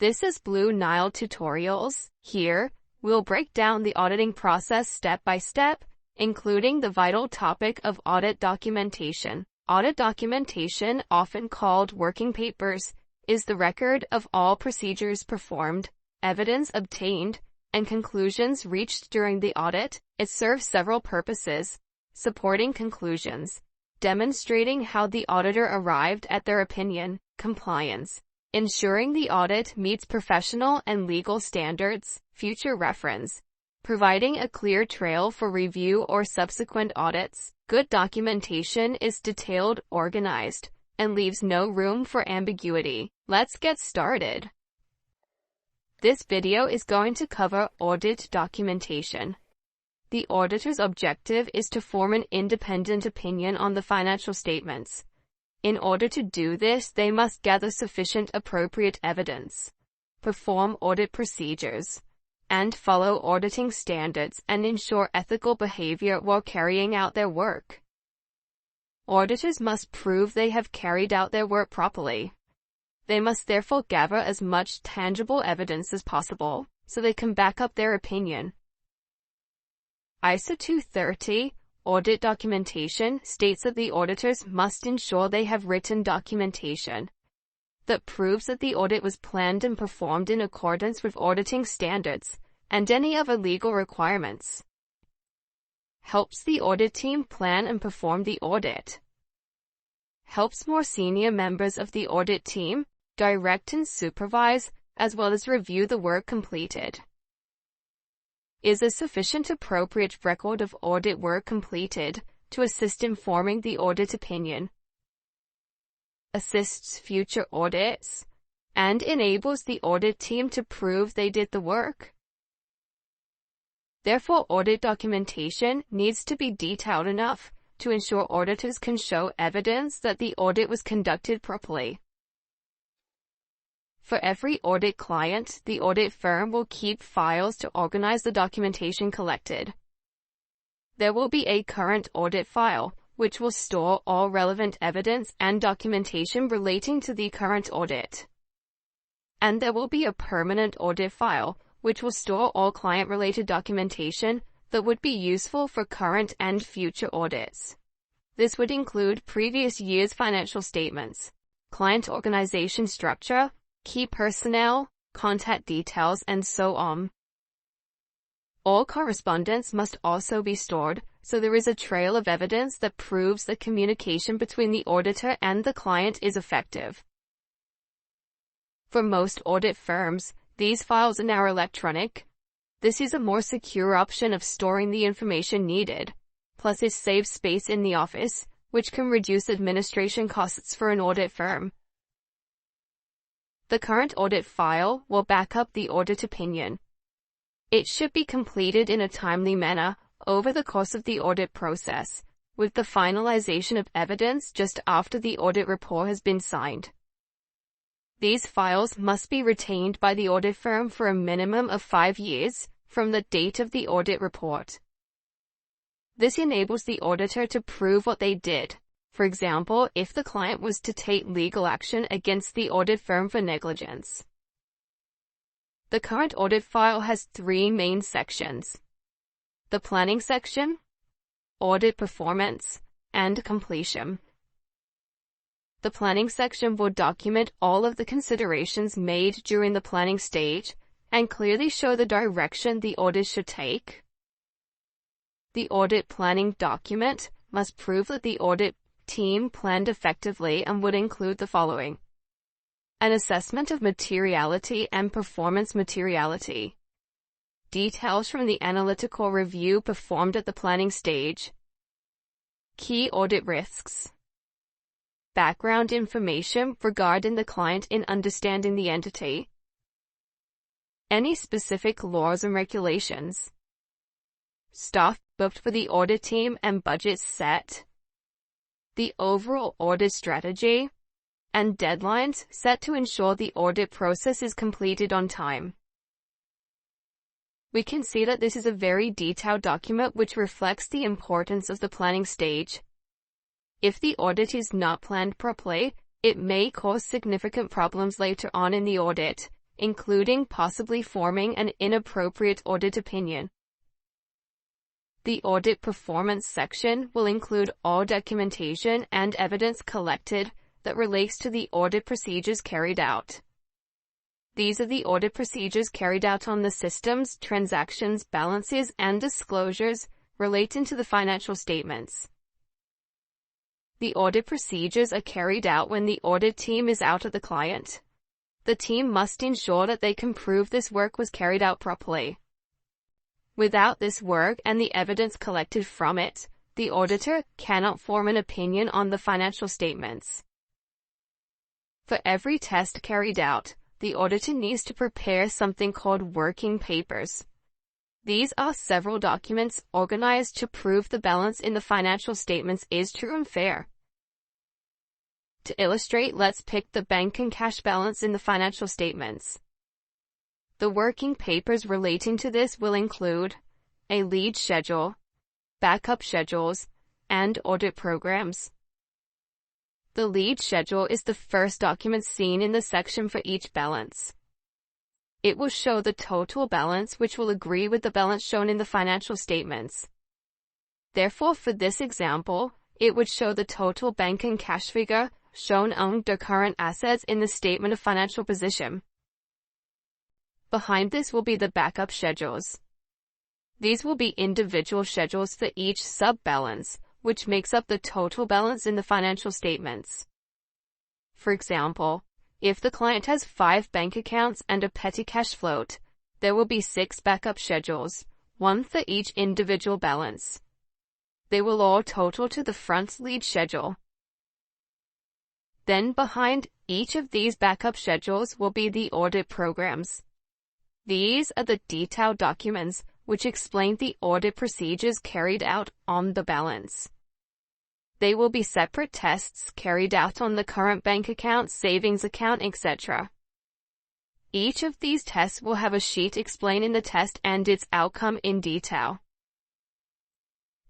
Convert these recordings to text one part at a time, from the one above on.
This is Blue Nile Tutorials. Here, we'll break down the auditing process step by step, including the vital topic of audit documentation. Audit documentation, often called working papers, is the record of all procedures performed, evidence obtained, and conclusions reached during the audit. It serves several purposes: supporting conclusions, demonstrating how the auditor arrived at their opinion, compliance, ensuring the audit meets professional and legal standards, future reference, providing a clear trail for review or subsequent audits. Good documentation is detailed, organized, and leaves no room for ambiguity. Let's get started. This video is going to cover audit documentation. The auditor's objective is to form an independent opinion on the financial statements. In order to do this, they must gather sufficient appropriate evidence, perform audit procedures, and follow auditing standards and ensure ethical behavior while carrying out their work. Auditors must prove they have carried out their work properly. They must therefore gather as much tangible evidence as possible so they can back up their opinion. ISO 230, Audit Documentation, states that the auditors must ensure they have written documentation that proves that the audit was planned and performed in accordance with auditing standards and any other legal requirements. Helps the audit team plan and perform the audit. Helps more senior members of the audit team direct and supervise, as well as review the work completed. Is a sufficient appropriate record of audit work completed to assist in forming the audit opinion. Assists future audits and enables the audit team to prove they did the work. Therefore, audit documentation needs to be detailed enough to ensure auditors can show evidence that the audit was conducted properly. For every audit client, the audit firm will keep files to organize the documentation collected. There will be a current audit file, which will store all relevant evidence and documentation relating to the current audit. And there will be a permanent audit file, which will store all client-related documentation that would be useful for current and future audits. This would include previous year's financial statements, client organization structure, key personnel, contact details, and so on. All correspondence must also be stored, so there is a trail of evidence that proves the communication between the auditor and the client is effective. For most audit firms, these files are now electronic. This is a more secure option of storing the information needed, plus it saves space in the office, which can reduce administration costs for an audit firm. The current audit file will back up the audit opinion. It should be completed in a timely manner over the course of the audit process, with the finalization of evidence just after the audit report has been signed. These files must be retained by the audit firm for a minimum of 5 years from the date of the audit report. This enables the auditor to prove what they did. For example, if the client was to take legal action against the audit firm for negligence. The current audit file has 3 main sections: the planning section, audit performance, and completion. The planning section will document all of the considerations made during the planning stage and clearly show the direction the audit should take. The audit planning document must prove that the audit team planned effectively and would include the following: an assessment of materiality and performance materiality, details from the analytical review performed at the planning stage, key audit risks, background information regarding the client in understanding the entity, any specific laws and regulations, staff booked for the audit team and budgets set, the overall audit strategy, and deadlines set to ensure the audit process is completed on time. We can see that this is a very detailed document which reflects the importance of the planning stage. If the audit is not planned properly, it may cause significant problems later on in the audit, including possibly forming an inappropriate audit opinion. The audit performance section will include all documentation and evidence collected that relates to the audit procedures carried out. These are the audit procedures carried out on the systems, transactions, balances, and disclosures relating to the financial statements. The audit procedures are carried out when the audit team is out of the client. The team must ensure that they can prove this work was carried out properly. Without this work and the evidence collected from it, the auditor cannot form an opinion on the financial statements. For every test carried out, the auditor needs to prepare something called working papers. These are several documents organized to prove the balance in the financial statements is true and fair. To illustrate, let's pick the bank and cash balance in the financial statements. The working papers relating to this will include a lead schedule, backup schedules, and audit programs. The lead schedule is the first document seen in the section for each balance. It will show the total balance, which will agree with the balance shown in the financial statements. Therefore, for this example, it would show the total bank and cash figure shown under current assets in the statement of financial position. Behind this will be the backup schedules. These will be individual schedules for each sub-balance, which makes up the total balance in the financial statements. For example, if the client has 5 bank accounts and a petty cash float, there will be 6 backup schedules, 1 for each individual balance. They will all total to the front lead schedule. Then behind each of these backup schedules will be the audit programs. These are the detailed documents which explain the audit procedures carried out on the balance. They will be separate tests carried out on the current bank account, savings account, etc. Each of these tests will have a sheet explaining the test and its outcome in detail.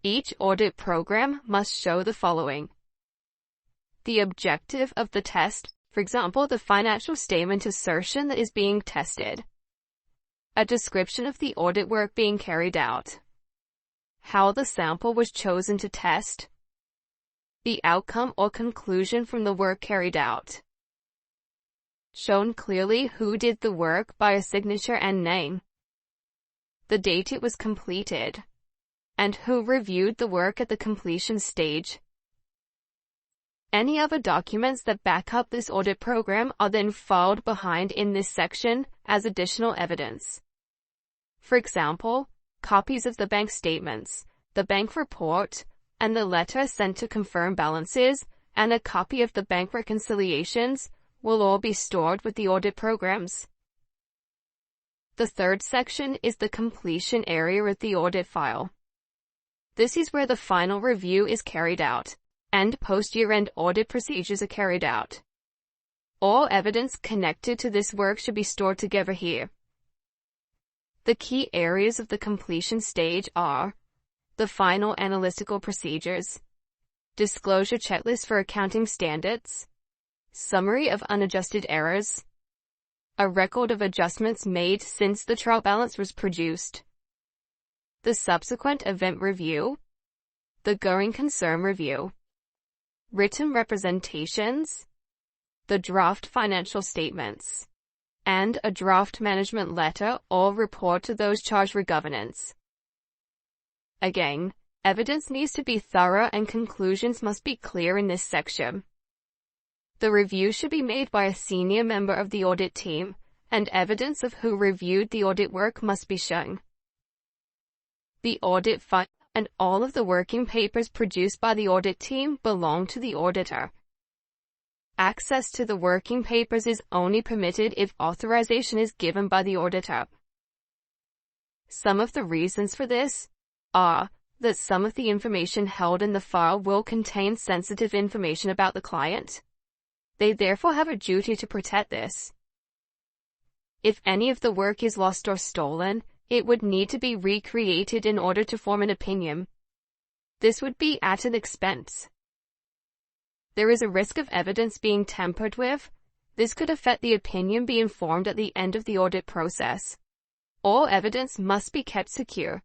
Each audit program must show the following: the objective of the test, for example, the financial statement assertion that is being tested, a description of the audit work being carried out, how the sample was chosen to test, the outcome or conclusion from the work carried out, shown clearly who did the work by a signature and name, the date it was completed, and who reviewed the work at the completion stage. Any other documents that back up this audit program are then filed behind in this section as additional evidence. For example, copies of the bank statements, the bank report, and the letter sent to confirm balances, and a copy of the bank reconciliations will all be stored with the audit programs. The third section is the completion area of the audit file. This is where the final review is carried out, and post-year-end audit procedures are carried out. All evidence connected to this work should be stored together here. The key areas of the completion stage are the final analytical procedures, disclosure checklist for accounting standards, summary of unadjusted errors, a record of adjustments made since the trial balance was produced, the subsequent event review, the going concern review, written representations, the draft financial statements, and a draft management letter or report to those charged with governance. Again, evidence needs to be thorough and conclusions must be clear in this section. The review should be made by a senior member of the audit team, and evidence of who reviewed the audit work must be shown. The audit file and all of the working papers produced by the audit team belong to the auditor. Access to the working papers is only permitted if authorization is given by the auditor. Some of the reasons for this are that some of the information held in the file will contain sensitive information about the client. They therefore have a duty to protect this. If any of the work is lost or stolen, it would need to be recreated in order to form an opinion. This would be at an expense. There is a risk of evidence being tampered with, This could affect the opinion being formed at the end of the audit process. All evidence must be kept secure.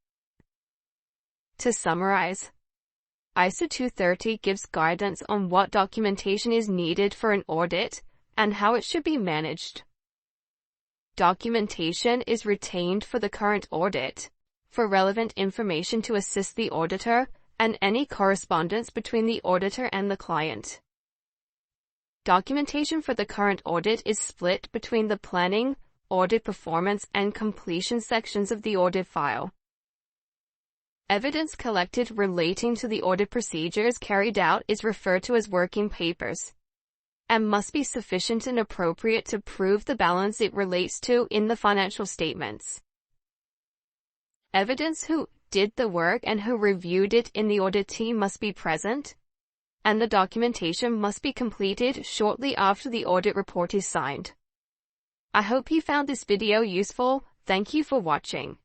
To summarize, ISO 230 gives guidance on what documentation is needed for an audit and how it should be managed. Documentation is retained for the current audit, for relevant information to assist the auditor, and any correspondence between the auditor and the client. Documentation for the current audit is split between the planning, audit performance, and completion sections of the audit file. Evidence collected relating to the audit procedures carried out is referred to as working papers, and must be sufficient and appropriate to prove the balance it relates to in the financial statements. Evidence who did the work and who reviewed it in the audit team must be present, and the documentation must be completed shortly after the audit report is signed. I hope you found this video useful. Thank you for watching.